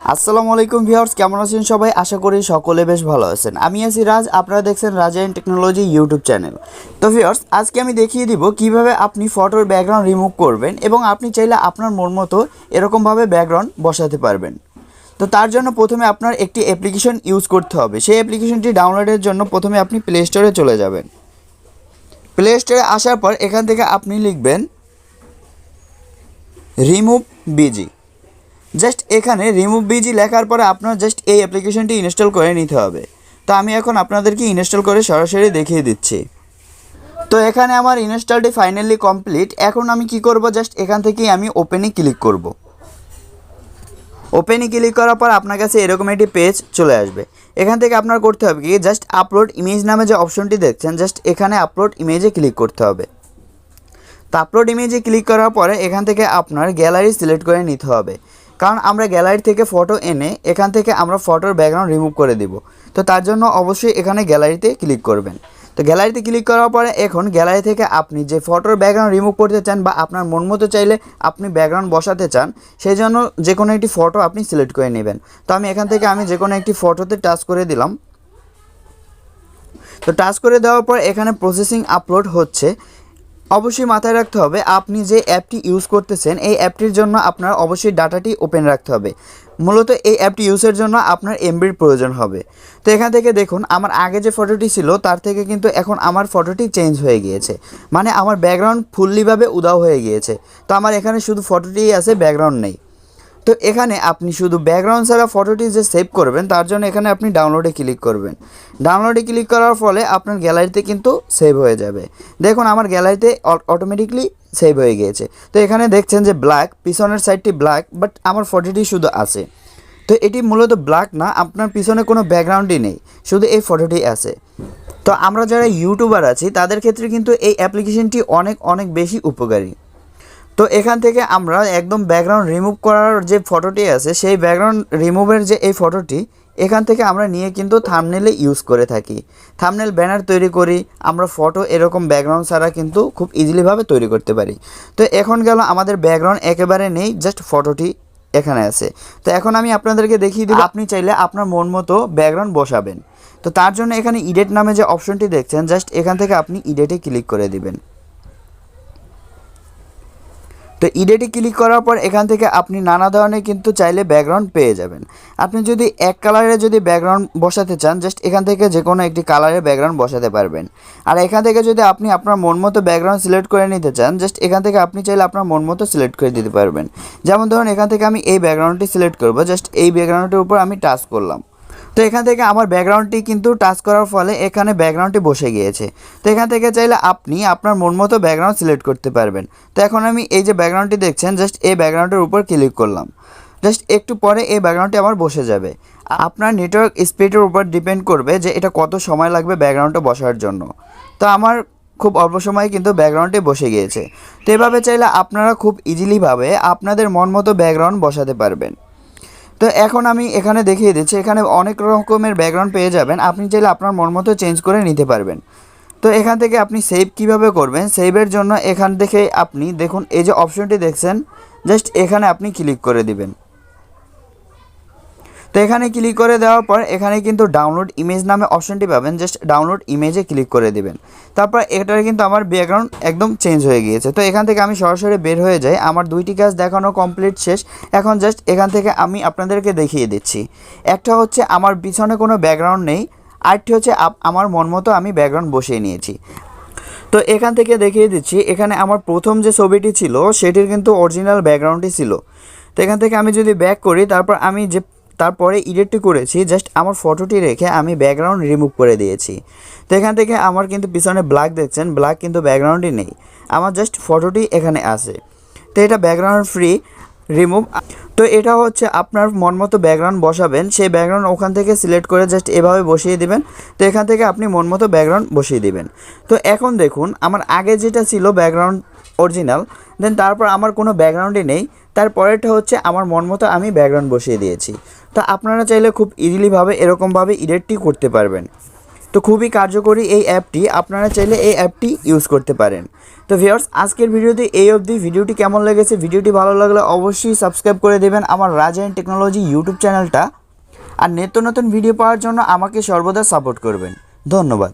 আসসালামু আলাইকুম ভিউয়ার্স, কেমন আছেন সবাই? আশা করি সকলে বেশ ভালো আছেন। আমি আছি রাজ, আপনারা দেখছেন রাজিয়ান টেকনোলজি ইউটিউব চ্যানেল। তো ভিউয়ার্স, আজকে আমি দেখিয়ে দিব কিভাবে আপনি ফটোর ব্যাকগ্রাউন্ড রিমুভ করবেন এবং আপনি চাইলে আপনার মন মতো এরকমভাবে ব্যাকগ্রাউন্ড বসাতে পারবেন। তো তার জন্য প্রথমে আপনার একটি অ্যাপ্লিকেশন ইউজ করতে হবে। সেই অ্যাপ্লিকেশনটি ডাউনলোডের জন্য প্রথমে আপনি প্লে স্টোরে চলে যাবেন। প্লে স্টোরে আসার পর এখান থেকে আপনি লিখবেন রিমুভ বিজি। জাস্ট এখানে রিমুভ বিজি লেখার পরে আপনার জাস্ট এই অ্যাপ্লিকেশনটি ইনস্টল করে নিতে হবে। তো আমি এখন আপনাদেরকে ইনস্টল করে সরাসরি দেখিয়ে দিচ্ছি। তো এখানে আমার ইনস্টলটি ফাইনালি কমপ্লিট। এখন আমি কি করব, জাস্ট এখান থেকেই আমি ওপেনে ক্লিক করব। ওপেনে ক্লিক করার পর আপনার কাছে এরকম একটি পেজ চলে আসবে। এখান থেকে আপনার করতে হবে কি, জাস্ট আপলোড ইমেজ নামে যে অপশনটি দেখছেন, জাস্ট এখানে আপলোড ইমেজে ক্লিক করতে হবে। তো আপলোড ইমেজে ক্লিক করার পরে এখান থেকে আপনার গ্যালারি সিলেক্ট করে নিতে হবে, কারণ আমরা গ্যালারি থেকে ফটো এনে এখান থেকে আমরা ফটোর ব্যাকগ্রাউন্ড রিমুভ করে দিব। তো তার জন্য অবশ্যই এখানে গ্যালারিতে ক্লিক করবেন। তো গ্যালারিতে ক্লিক করার পরে এখন গ্যালারি থেকে আপনি যে ফটোর ব্যাকগ্রাউন্ড রিমুভ করতে চান বা আপনার মন মতো চাইলে আপনি ব্যাকগ্রাউন্ড বসাতে চান, সেই জন্য যে কোনো একটি ফটো আপনি সিলেক্ট করে নেবেন। তো আমি এখান থেকে যে কোনো একটি ফটোতে টাচ করে দিলাম। তো টাচ করে দেওয়ার পর এখানে প্রসেসিং আপলোড হচ্ছে। অবশ্যই মাথায় রাখতে হবে, আপনি যে অ্যাপটি ইউজ করতেছেন এই অ্যাপটির জন্য আপনার অবশ্যই ডাটাটি ওপেন রাখতে হবে। মূলত এই অ্যাপটি ইউজের জন্য আপনার এমবির প্রয়োজন হবে। তো এখান থেকে দেখুন, আমার আগে যে ফটোটি ছিল তার থেকে কিন্তু এখন আমার ফটোটি চেঞ্জ হয়ে গিয়েছে, মানে আমার ব্যাকগ্রাউন্ড ফুললিভাবে উধাও হয়ে গিয়েছে। তো আমার এখানে শুধু ফটোটিই আছে, ব্যাকগ্রাউন্ড নেই। তো এখানে আপনি শুধু ব্যাকগ্রাউন্ড ছাড়া ফটোটি যে সেভ করবেন তার জন্য এখানে আপনি ডাউনলোডে ক্লিক করবেন। ডাউনলোডে ক্লিক করার ফলে আপনার গ্যালারিতে কিন্তু সেভ হয়ে যাবে। দেখুন আমার গ্যালারিতে অটোমেটিকলি সেভ হয়ে গিয়েছে। তো এখানে দেখছেন যে ব্ল্যাক, পিছনের সাইডটি ব্ল্যাক, বাট আমার ফটোটি শুধু আছে। তো এটি মূলত ব্ল্যাক না, আপনার পিছনে কোনো ব্যাকগ্রাউন্ডই নেই, শুধু এই ফটোটি আছে। তো আমরা যারা ইউটিউবার আছি তাদের ক্ষেত্রে কিন্তু এই অ্যাপ্লিকেশনটি অনেক অনেক বেশি উপকারী। তো এখান থেকে আমরা একদম ব্যাকগ্রাউন্ড রিমুভ করার যে ফটোটি আছে সেই ব্যাকগ্রাউন্ড রিমুভের যে এই ফটোটি এখান থেকে আমরা নিয়ে কিন্তু থাম্বনেলে ইউজ করে থাকি। থাম্বনেল ব্যানার তৈরি করি আমরা, ফটো এরকম ব্যাকগ্রাউন্ড ছাড়া কিন্তু খুব ইজিলিভাবে তৈরি করতে পারি। তো এখন গেল আমাদের ব্যাকগ্রাউন্ড একেবারে নেই, জাস্ট ফটোটি এখানে আছে। তো এখন আমি আপনাদেরকে দেখিয়ে দিব আপনি চাইলে আপনার মন মতো ব্যাকগ্রাউন্ড বসাবেন। তো তার জন্য এখানে এডিট নামে যে অপশনটি দেখছেন, জাস্ট এখান থেকে আপনি এডিটে ক্লিক করে দিবেন। তো এডিটে ক্লিক করার পর এখান থেকে আপনি নানা ধরনের কিন্তু চাইলে ব্যাকগ্রাউন্ড পেয়ে যাবেন। আপনি যদি এক কালারের যদি ব্যাকগ্রাউন্ড বসাতে চান, জাস্ট এখান থেকে যে কোনো একটি কালারের ব্যাকগ্রাউন্ড বসাতে পারবেন। আর এখান থেকে যদি আপনি আপনার মন মতো ব্যাকগ্রাউন্ড সিলেক্ট করে নিতে চান, জাস্ট এখান থেকে আপনি চাইলে আপনার মন মতো সিলেক্ট করে দিতে পারবেন। যেমন ধরুন এখান থেকে আমি এই ব্যাকগ্রাউন্ডটি সিলেক্ট করব, জাস্ট এই ব্যাকগ্রাউন্ডের উপর আমি টাচ করলাম। তো এখান থেকে আমার ব্যাকগ্রাউন্ডটি কিন্তু টাচ করার ফলে এখানে ব্যাকগ্রাউন্ডটি বসে গিয়েছে। তো এখান থেকে চাইলে আপনি আপনার মন মতো ব্যাকগ্রাউন্ড সিলেক্ট করতে পারবেন। তো এখন আমি এই যে ব্যাকগ্রাউন্ডটি দেখছেন, জাস্ট এই ব্যাকগ্রাউন্ডের উপর ক্লিক করলাম। জাস্ট একটু পরে এই ব্যাকগ্রাউন্ডটি আমার বসে যাবে। আপনার নেটওয়ার্ক স্পিডের উপর ডিপেন্ড করবে যে এটা কত সময় লাগবে ব্যাকগ্রাউন্ডটা বসার জন্য। তো আমার খুব অল্প সময়ে কিন্তু ব্যাকগ্রাউন্ডটি বসে গিয়েছে। তো এভাবে চাইলে আপনারা খুব ইজিলিভাবে আপনাদের মন মতো ব্যাকগ্রাউন্ড বসাতে পারবেন। তো এখন আমি এখানে দেখিয়ে দিচ্ছি, এখানে অনেক রকমের ব্যাকগ্রাউন্ড পেয়ে যাবেন, আপনি চাইলে আপনার মন মতো চেঞ্জ করে নিতে পারবেন। তো এখান থেকে আপনি সেভ কিভাবে করবেন, সেভের জন্য এখান থেকে আপনি দেখুন এই যে অপশনটি দেখছেন, জাস্ট এখানে আপনি ক্লিক করে দিবেন। তো এখানে ক্লিক করে দেওয়ার পর এখানে কিন্তু ডাউনলোড ইমেজ নামে অপশনটি পাবেন, জাস্ট ডাউনলোড ইমেজে ক্লিক করে দিবেন। তারপর এটার কিন্তু আমার ব্যাকগ্রাউন্ড একদম চেঞ্জ হয়ে গিয়েছে। তো এখান থেকে আমি সরাসরি বের হয়ে যাই, আমার দুইটি কাজ দেখানো কমপ্লিট শেষ। এখন জাস্ট এখান থেকে আমি আপনাদেরকে দেখিয়ে দিচ্ছি, একটা হচ্ছে আমার পিছনে কোনো ব্যাকগ্রাউন্ড নেই, আরেকটি হচ্ছে আমার মন মতো আমি ব্যাকগ্রাউন্ড বসিয়ে নিয়েছি। তো এখান থেকে দেখিয়ে দিচ্ছি, এখানে আমার প্রথম যে ছবিটি ছিল সেটির কিন্তু অরিজিনাল ব্যাকগ্রাউন্ডটি ছিল। তো এখান থেকে আমি যদি ব্যাক করি, তারপর আমি যে তারপরে এডিটটি করেছি, জাস্ট আমার ফটোটি রেখে আমি ব্যাকগ্রাউন্ড রিমুভ করে দিয়েছি। তো এখান থেকে আমার কিন্তু পিছনে ব্ল্যাক দেখছেন, ব্ল্যাক কিন্তু ব্যাকগ্রাউন্ডই নেই, আমার জাস্ট ফটোটি এখানে আছে। তো এটা ব্যাকগ্রাউন্ড ফ্রি রিমুভ। তো এটা হচ্ছে আপনার মন মতো ব্যাকগ্রাউন্ড বসাবেন, সেই ব্যাকগ্রাউন্ড ওখান থেকে সিলেক্ট করে জাস্ট এভাবে বসিয়ে দিবেন। তো এখান থেকে আপনি মন মতো ব্যাকগ্রাউন্ড বসিয়ে দিবেন। তো এখন দেখুন আমার আগে যেটা ছিল ব্যাকগ্রাউন্ড অরিজিনাল, দেন তারপর আমার কোনো ব্যাকগ্রাউন্ডই নেই, তারপরেরটা হচ্ছে আমার মন মতো আমি ব্যাকগ্রাউন্ড বসিয়ে দিয়েছি। তো আপনারা চাইলে খুব ইজিলিভাবে এরকমভাবে এডিটটি করতে পারবেন। তো খুবই কার্যকরী এই অ্যাপটি, আপনারা চাইলে এই অ্যাপটি ইউজ করতে পারেন। তো ভিউয়ার্স, আজকের ভিডিওতে এই অবধি। ভিডিওটি কেমন লেগেছে, ভিডিওটি ভালো লাগলে অবশ্যই সাবস্ক্রাইব করে দেবেন আমার রাজ অ্যান্ড টেকনোলজি ইউটিউব চ্যানেলটা। আর নিত্য নতুন ভিডিও পাওয়ার জন্য আমাকে সর্বদা সাপোর্ট করবেন। ধন্যবাদ।